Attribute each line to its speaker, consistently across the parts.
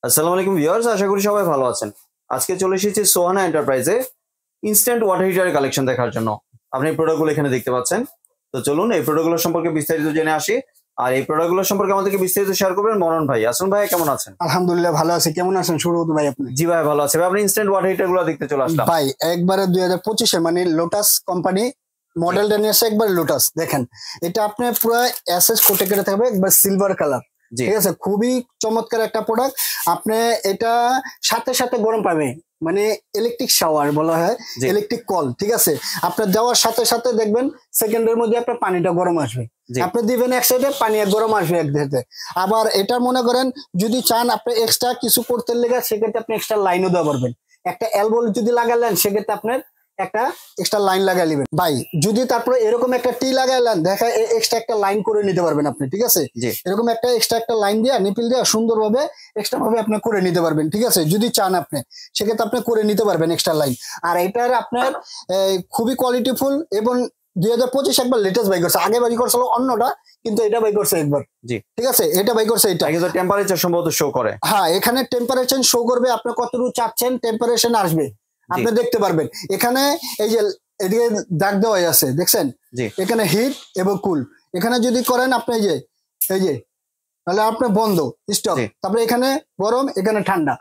Speaker 1: আসসালামু আলাইকুম ভিউয়ার্স, আশা করি সবাই ভালো আছেন। আজকে চলে এসেছি সোহানা এন্টারপ্রাইজে ইনস্ট্যান্ট ওয়াটার হিটারের কালেকশন দেখার জন্য। আপনি এই প্রোডাক্টগুলো এখানে দেখতে পাচ্ছেন। তো চলুন এই প্রোডাক্টগুলো সম্পর্কে বিস্তারিত জেনে আসি। আর এই প্রোডাক্টগুলো সম্পর্কে আমাদেরকে বিস্তারিত শেয়ার করবেন মনন ভাই। আসুন ভাই, কেমন আছেন?
Speaker 2: আলহামদুলিল্লাহ ভালো আছি। কেমন আছেন সুব্রত ভাই আপনি?
Speaker 1: জি ভাই ভালো আছে। ভাই আপনি ইনস্ট্যান্ট ওয়াটার হিটারগুলো দেখতে চলে আসলাম
Speaker 2: ভাই। একবারে 2025 মানে লোটাস কোম্পানি মডেলটা নিয়ে এসে একবার লোটাস দেখেন। এটা আপনি পুরো এসএস কোটে কেটে থাকবে, একবার সিলভার কালার। ঠিক আছে, খুবই চমৎকার একটা প্রোডাক্ট। আপনি এটা সাথে সাথে গরম পাবে, মানে ইলেকট্রিক শাওয়ার বলা হয়, ইলেকট্রিক কল। ঠিক আছে, আপনার দেওয়ার সাথে সাথে দেখবেন সেকেন্ডের মধ্যে আপনার পানিটা গরম আসবে। আপনি দিবেন এক সাইডে, পানি গরম আসবে এক দিকে। আবার এটা মনে করেন যদি চান আপনি এক্সট্রা কিছু করতে লেগে, সেক্ষেত্রে আপনি এক্সট্রা লাইনও দেওয়া পারবেন। একটা এলবো যদি লাগালেন, সেক্ষেত্রে আপনার একটা এক্সট্রা লাইন লাগাই নেবেন ভাই। যদি তারপরে এরকম একটা টি লাগাইলেন, দেখা এক্সট্রা একটা লাইন করে নিতে পারবেন আপনি। ঠিক আছে, এরকম একটা এক্সট্রা একটা লাইন দিয়ে নিপিল দিয়ে সুন্দরভাবে এক্সট্রা ভাবে আপনি করে নিতে পারবেন। ঠিক আছে, যদি চান আপনি সেক্ষেত্রে আপনি করে নিতে পারবেন এক্সট্রা লাইন। আর এটার আপনার খুবই কোয়ালিটিফুল এবং 2025 একবার লেটেস্ট বাই করছে। আগে বাই করছিল অন্যটা, কিন্তু এটা বাই করছে একবার। ঠিক আছে, এটা বাই করছে। এটা
Speaker 1: টেম্পারেচার সম্ভবত শো করে।
Speaker 2: হ্যাঁ, এখানে টেম্পারেচার শো করবে, আপনি কতটুকু চাচ্ছেন টেম্পারেচার আসবে আপনি দেখতে পারবেন। এখানে এই যে এদিকে দাগ দেওয়া আছে দেখছেন, এখানে হিট এবং কুল। এখানে যদি করেন আপনি এই যে তাহলে আপনি বন্ধ স্টপ, তারপরে এখানে গরম, এখানে ঠান্ডা।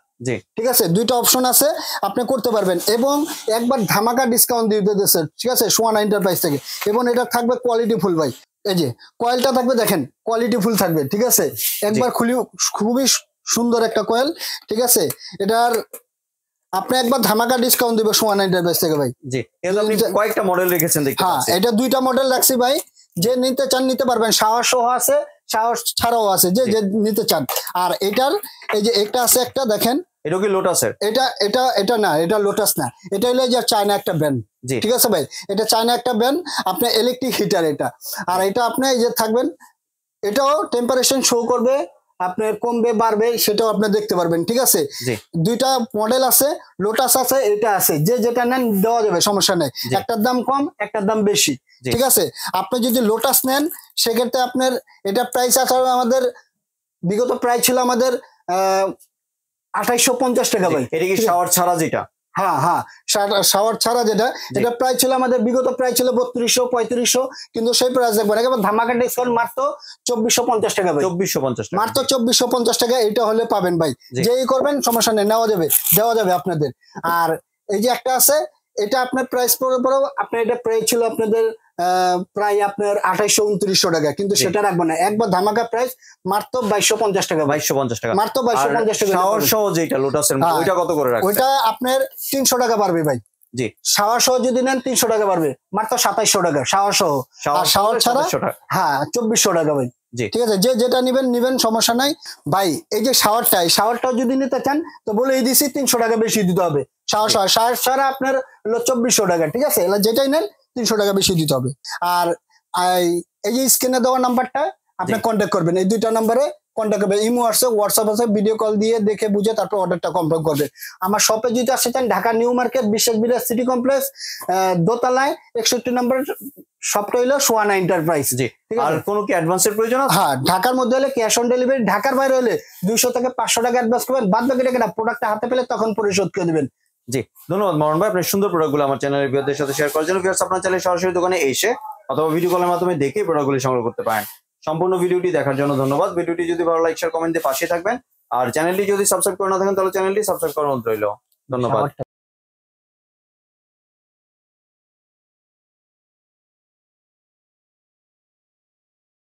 Speaker 2: ঠিক আছে, দুইটা অপশন আছে, আপনি করতে পারবেন। এবং একবার ধামাকা ডিসকাউন্ট দিয়ে দিতেছে। ঠিক আছে, সোহানা এন্টারপ্রাইজ থেকে। এবং এটা থাকবে কোয়ালিটি ফুল ভাই। এই যে কয়েলটা থাকবে দেখেন, কোয়ালিটি ফুল থাকবে। ঠিক আছে, একবার খুবই সুন্দর একটা কয়েল। ঠিক আছে, এটার আপনি একবার ধামাকা ডিসকাউন্ট দিবে সোহানা এন্টারপ্রাইজ থেকে ভাই।
Speaker 1: জি, আপনি কয়েকটা মডেল রেখেছেন দেখতে পাচ্ছি।
Speaker 2: হ্যাঁ, এটা দুইটা মডেল রাখছি ভাই। যে নিতে চান নিতে পারবেন, শাওয়ার সহ আছে, শাওয়ার ছাড়াও আছে, যে নিতে চান। আর এটার এই যে একটা আছে, একটা দেখেন,
Speaker 1: এটা কি লোটাসের?
Speaker 2: এটা না, এটা লোটাস না, এটা হলো যে চায়না একটা ব্র্যান্ড। ঠিক আছে ভাই, এটা চায়না একটা ব্র্যান্ড, আপনার ইলেকট্রিক হিটার এটা। আর এটা আপনি এই যে থাকবেন, এটাও টেম্পারেচার শো করবে, আপনার কমবে বাড়বে সেটাও আপনি দেখতে পারবেন। ঠিক আছে, দুইটা মডেল আছে, লোটাস আছে, এটা আছে। যে যেটা নেন দেওয়া যাবে, সমস্যা নেই। একটার দাম কম, একটার দাম বেশি। ঠিক আছে, আপনি যদি লোটাস নেন, সেক্ষেত্রে আপনার এটা প্রাইস আছে আমাদের, বিগত প্রাইস ছিল আমাদের 2850 টাকা ভাই।
Speaker 1: এটা কি শাওয়ার ছাড়া যেটা?
Speaker 2: হ্যাঁ হ্যাঁ, শাওয়ার ছাড়া যেটা, এটা প্রাইস ছিল আমাদের, বিগত প্রাইস ছিল 3200 3500, কিন্তু সেই প্রাইস দেখবেন একেবারে ধামাকা ডিসকাউন্ট মাত্র 2450 টাকা ভাই।
Speaker 1: 2450 টাকা,
Speaker 2: মাত্র 2450 টাকা। এটা হলে পাবেন ভাই, যেই করবেন সমস্যা নেই, নেওয়া যাবে, দেওয়া যাবে আপনাদের। আর এই যে একটা আছে, এটা আপনার প্রাইস পড়ে আপনার, এটা প্রাইস ছিল আপনাদের প্রায় আপনার 2800 টাকা, কিন্তু সেটা রাখবো না, একবার ধামাকা প্রাইস মাত্র 2250 টাকা।
Speaker 1: 2250 টাকা
Speaker 2: মাত্র 2250 টাকা।
Speaker 1: শাওয়ার সহ যেটা লোটাসের, ওইটা কত করে রাখছেন?
Speaker 2: ওইটা আপনার 300 টাকা পারবে ভাই। জি, শাওয়ার সহ যদি নেন 300 টাকা পারবে, মাত্র 2700 টাকা শাওয়ার সহ। আর শাওয়ার ছাড়া হ্যাঁ 2400 টাকা ভাই। ঠিক আছে, যে যেটা নিবেন সমস্যা নাই ভাই। এই যে শাওয়ারটা যদি নিতে চান তো বলে এই দিছি 300 টাকা বেশি দিতে হবে। শাওয়ার ছাড়া আপনার হলো 2400 টাকা। ঠিক আছে, যেটাই নেন 300 টাকা বেশি দিতে হবে। আর এই যে স্ক্রিনে দেওয়া নাম্বারটা আপনি কন্ট্যাক্ট করবেন, এই দুইটা নাম্বারে কন্ট্যাক্ট করবেন। ইমো আছে, হোয়াটসঅ্যাপ আছে, ভিডিও কল দিয়ে দেখে বুঝে তারপর অর্ডারটা কনফার্ম করবে। আমার শপে যদি আসতে চান, ঢাকা নিউ মার্কেট বিশ্বাস বিরাজ সিটি কমপ্লেক্স দোতলায় 61 নম্বর শপটা হলো সোহানা এন্টারপ্রাইজ।
Speaker 1: আর কোনো কি অ্যাডভান্সের প্রয়োজন আছে?
Speaker 2: হ্যাঁ, ঢাকার মধ্যে হলে ক্যাশ অন ডেলিভারি, ঢাকার বাইরে হলে 200 থেকে 500 টাকা অ্যাডভান্স করবেন, বাদ বাকি টাকা প্রোডাক্টটা হাতে পেলে তখন পরিশোধ করে দিবেন।
Speaker 1: জি, ধন্যবাদ মরণ ভাই, আপনার সুন্দর প্রোডাক্টগুলো আমার চ্যানেলের ভিউয়ারদের সাথে শেয়ার করার জন্য। ভিউয়ার্স, আপনারা চাইলে সরাসরি দোকানে এসে অথবা ভিডিও কলের মাধ্যমে দেখে প্রোডাক্টগুলি সংগ্রহ করতে পারেন। সম্পূর্ণ ভিডিওটি দেখার জন্য ধন্যবাদ। ভিডিওটি যদি ভালো লাইক শেয়ার কমেন্ট দিয়ে পাশে থাকবেন। আর চ্যানেলটি যদি সাবস্ক্রাইব করে না থাকেন, তাহলে চ্যানেলটি সাবস্ক্রাইব করার অনুরোধ রইল। ধন্যবাদ।